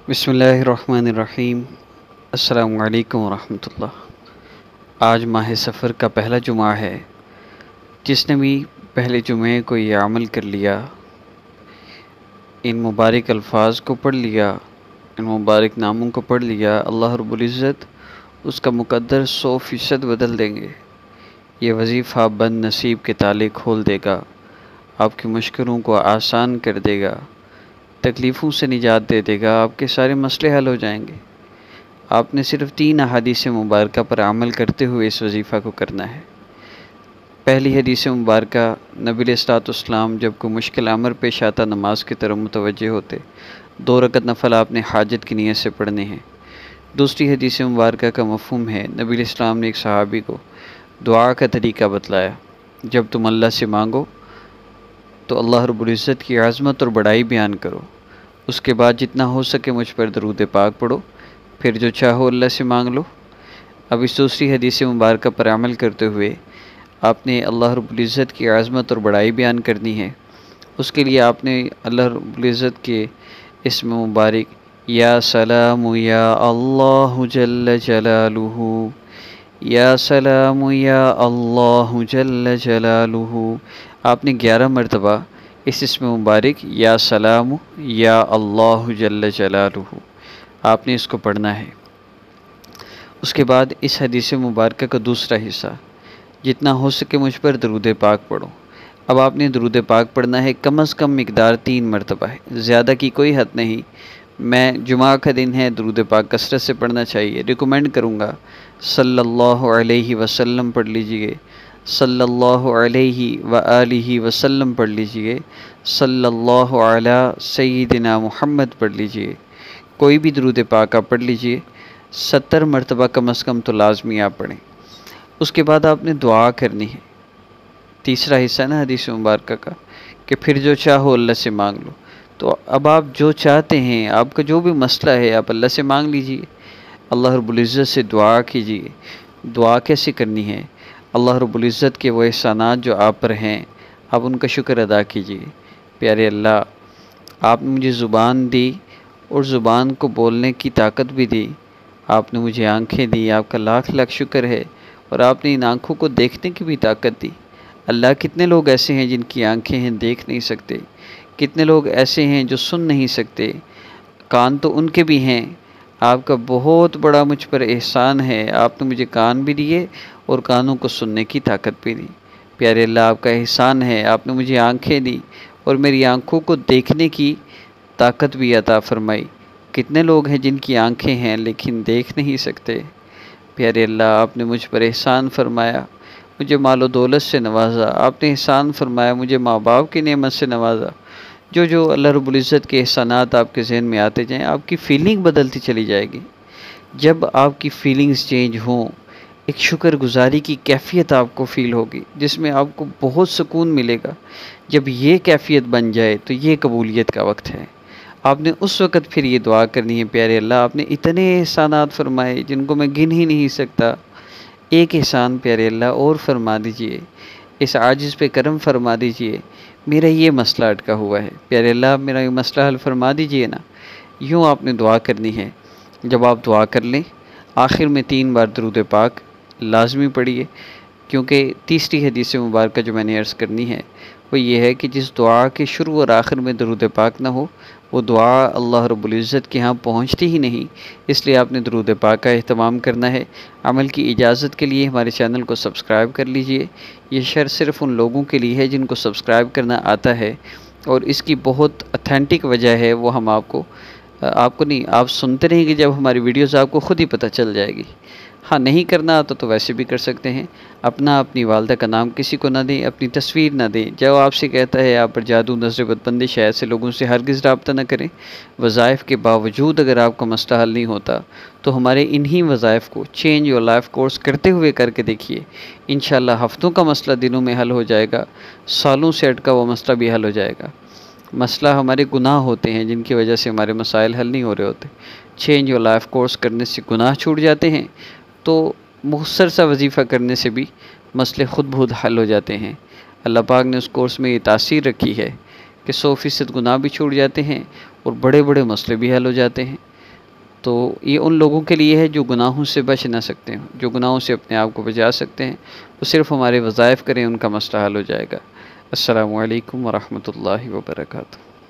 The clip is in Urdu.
بسم اللہ الرحمن الرحیم۔ السلام علیکم ورحمۃ اللہ۔ آج ماہ سفر کا پہلا جمعہ ہے۔ جس نے بھی پہلے جمعے کو یہ عمل کر لیا، ان مبارک الفاظ کو پڑھ لیا، ان مبارک ناموں کو پڑھ لیا، اللہ رب العزت اس کا مقدر 100% بدل دیں گے۔ یہ وظیفہ بند نصیب کے تالے کھول دے گا، آپ کی مشکلوں کو آسان کر دے گا، تکلیفوں سے نجات دے دے گا، آپ کے سارے مسئلے حل ہو جائیں گے۔ آپ نے صرف 3 احادیث مبارکہ پر عمل کرتے ہوئے اس وظیفہ کو کرنا ہے۔ پہلی حدیث مبارکہ، نبی علیہ الصلوۃ والسلام جب کوئی مشکل امر پیش آتا نماز کی طرف متوجہ ہوتے، 2 رکعت نفل آپ نے حاجت کی نیت سے پڑھنے ہیں۔ دوسری حدیث مبارکہ کا مفہوم ہے، نبی علیہ السلام نے ایک صحابی کو دعا کا طریقہ بتلایا، جب تم اللہ سے مانگو تو اللہ رب العزت کی عظمت اور بڑائی بیان کرو، اس کے بعد جتنا ہو سکے مجھ پر درود پاک پڑھو، پھر جو چاہو اللہ سے مانگ لو۔ اب اس دوسری حدیث مبارکہ پر عمل کرتے ہوئے آپ نے اللہ رب العزت کی عظمت اور بڑائی بیان کرنی ہے۔ اس کے لیے آپ نے اللہ رب العزت کے اسم مبارک یا سلام یا اللہ جل جلالہ، یا سلام یا اللہ جل جلالہ، آپ نے 11 مرتبہ اس اسم مبارک یا سلام یا اللہ جل جلالہ آپ نے اس کو پڑھنا ہے۔ اس کے بعد اس حدیث مبارکہ کا دوسرا حصہ، جتنا ہو سکے مجھ پر درود پاک پڑھو۔ اب آپ نے درود پاک پڑھنا ہے، کم از کم مقدار 3 مرتبہ ہے، زیادہ کی کوئی حد نہیں۔ میں جمعہ کا دن ہے، درود پاک کثرت سے پڑھنا چاہیے، ریکمینڈ کروں گا صلی اللہ علیہ وسلم پڑھ لیجئے، صلی اللہ علیہ وآلہ وسلم پڑھ لیجئے، صلی اللہ علی سیدنا محمد پڑھ لیجئے، کوئی بھی درود پاک آپ پڑھ لیجئے، 70 مرتبہ کم از کم تو لازمی آپ پڑھیں۔ اس کے بعد آپ نے دعا کرنی ہے، تیسرا حصہ نا حدیث مبارکہ کا، کہ پھر جو چاہو اللہ سے مانگ لو۔ تو اب آپ جو چاہتے ہیں، آپ کا جو بھی مسئلہ ہے، آپ اللہ سے مانگ لیجئے، اللہ رب العزت سے دعا کیجئے۔ دعا کیسے کرنی ہے؟ اللہ رب العزت کے وہ احسانات جو آپ پر ہیں، آپ ان کا شکر ادا کیجئے۔ پیارے اللہ، آپ نے مجھے زبان دی اور زبان کو بولنے کی طاقت بھی دی، آپ نے مجھے آنکھیں دی، آپ کا لاکھ لاکھ شکر ہے، اور آپ نے ان آنکھوں کو دیکھنے کی بھی طاقت دی۔ اللہ، کتنے لوگ ایسے ہیں جن کی آنکھیں ہیں، دیکھ نہیں سکتے، کتنے لوگ ایسے ہیں جو سن نہیں سکتے، کان تو ان کے بھی ہیں۔ آپ کا بہت بڑا مجھ پر احسان ہے، آپ نے مجھے کان بھی دیے اور کانوں کو سننے کی طاقت بھی دی۔ پیارے اللہ، آپ کا احسان ہے، آپ نے مجھے آنکھیں دی اور میری آنکھوں کو دیکھنے کی طاقت بھی عطا فرمائی۔ کتنے لوگ ہیں جن کی آنکھیں ہیں لیکن دیکھ نہیں سکتے۔ پیارے اللہ، آپ نے مجھ پر احسان فرمایا، مجھے مال و دولت سے نوازا، آپ نے احسان فرمایا، مجھے ماں باپ کی نعمت سے نوازا۔ جو اللہ رب العزت کے احسانات آپ کے ذہن میں آتے جائیں، آپ کی فیلنگ بدلتی چلی جائے گی۔ جب آپ کی فیلنگز چینج ہوں، ایک شکر گزاری کی کیفیت آپ کو فیل ہوگی، جس میں آپ کو بہت سکون ملے گا۔ جب یہ کیفیت بن جائے تو یہ قبولیت کا وقت ہے۔ آپ نے اس وقت پھر یہ دعا کرنی ہے، پیارے اللہ، آپ نے اتنے احسانات فرمائے جن کو میں گن ہی نہیں سکتا۔ ایک احسان پیارے اللہ اور فرما دیجئے، اس عاجز پہ کرم فرما دیجئے، میرا یہ مسئلہ اٹکا ہوا ہے، پیارے اللہ میرا یہ مسئلہ حل فرما دیجئے نا۔ یوں آپ نے دعا کرنی ہے۔ جب آپ دعا کر لیں، آخر میں 3 بار درود پاک لازمی پڑھیے، کیونکہ تیسری حدیث مبارکہ جو میں نے عرض کرنی ہے وہ یہ ہے کہ جس دعا کے شروع اور آخر میں درود پاک نہ ہو، وہ دعا اللہ رب العزت کے ہاں پہنچتی ہی نہیں۔ اس لیے آپ نے درود پاک کا اہتمام کرنا ہے۔ عمل کی اجازت کے لیے ہمارے چینل کو سبسکرائب کر لیجئے۔ یہ شرط صرف ان لوگوں کے لیے ہے جن کو سبسکرائب کرنا آتا ہے، اور اس کی بہت اتھینٹک وجہ ہے، وہ ہم آپ کو نہیں، آپ سنتے رہیں گے، جب ہماری ویڈیوز آپ کو خود ہی پتہ چل جائے گی۔ ہاں، نہیں کرنا آتا تو ویسے بھی کر سکتے ہیں۔ اپنی والدہ کا نام کسی کو نہ دیں، اپنی تصویر نہ دیں۔ جو آپ سے کہتا ہے آپ پر جادو، نظر بد بندش ہے، ایسے لوگوں سے ہرگز رابطہ نہ کریں۔ وظائف کے باوجود اگر آپ کا مسئلہ حل نہیں ہوتا تو ہمارے انہی وظائف کو چینج یور لائف کورس کرتے ہوئے کر کے دیکھیے، انشاءاللہ ہفتوں کا مسئلہ دنوں میں حل ہو جائے گا، سالوں سے اٹکا وہ مسئلہ بھی حل ہو جائے گا۔ مسئلہ ہمارے گناہ ہوتے ہیں جن کی وجہ سے ہمارے مسائل حل نہیں ہو رہے ہوتے۔ چینج یور لائف کورس کرنے سے گناہ چھوٹ جاتے ہیں، تو مختصر سا وظیفہ کرنے سے بھی مسئلے خود بخود حل ہو جاتے ہیں۔ اللہ پاک نے اس کورس میں یہ تاثیر رکھی ہے کہ 100% گناہ بھی چھوٹ جاتے ہیں اور بڑے بڑے مسئلے بھی حل ہو جاتے ہیں۔ تو یہ ان لوگوں کے لیے ہے جو گناہوں سے بچ نہ سکتے ہیں، جو گناہوں سے اپنے آپ کو بچا سکتے ہیں، وہ صرف ہمارے وظائف کریں، ان کا مسئلہ حل ہو جائے گا۔ السلام علیکم ورحمۃ اللہ وبرکاتہ۔